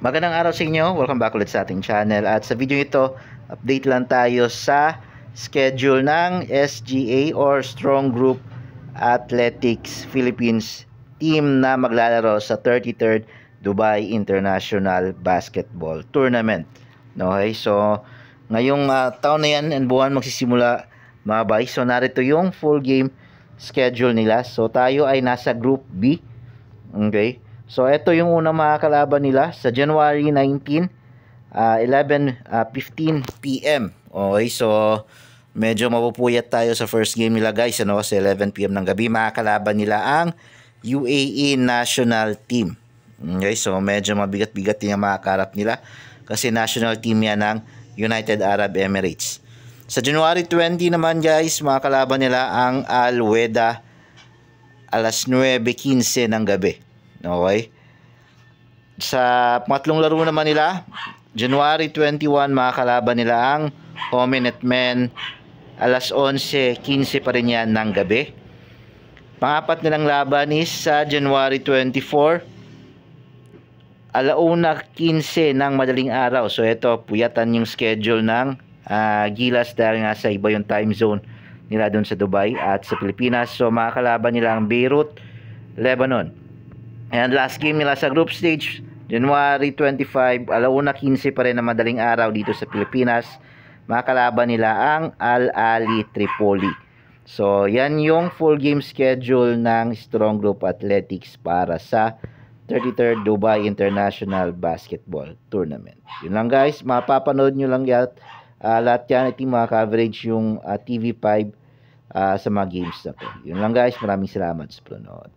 Magandang araw sa inyo. Welcome back ulit sa ating channel. At sa video ito, update lang tayo sa schedule ng SGA or Strong Group Athletics Philippines team na maglalaro sa 33rd Dubai International Basketball Tournament. Okay, so ngayong taon na yan and buwan magsisimula mga bay. So narito yung full game schedule nila. So tayo ay nasa Group B. Okay. So ito yung unang mga kalaban nila sa January 19, 11:15 PM. Okay, so medyo mapupuyat tayo sa first game nila guys, ano, kasi 11 PM ng gabi. Mga kalaban nila ang UAE National Team. Okay, so medyo mabigat-bigat din ang mga karap nila kasi national team yan ng United Arab Emirates. Sa January 20 naman guys, mga kalaban nila ang Al Weda alas 9:15 ng gabi. Okay. Sa pangatlong laro naman nila, January 21, mga kalaban nila ang Hominid Men alas 11:15 pa rin yan ng gabi. Pangapat nilang laban is sa January 24, alauna 15 ng madaling araw. So ito, puyatan yung schedule ng Gilas dahil nga sa iba yung time zone nila doon sa Dubai at sa Pilipinas. So mga kalaban nila ang Beirut, Lebanon. And last game nila sa group stage, January 25, alauna 15 pa rin na madaling araw dito sa Pilipinas. Mga kalaban nila ang Al Ahly Tripoli. So yan yung full game schedule ng Strong Group Athletics para sa 33rd Dubai International Basketball Tournament. Yun lang guys, mapapanood nyo lang yan. Lahat yan, ito mga coverage yung TV5 sa mga games na to. Yun lang guys, maraming salamat sa panonood.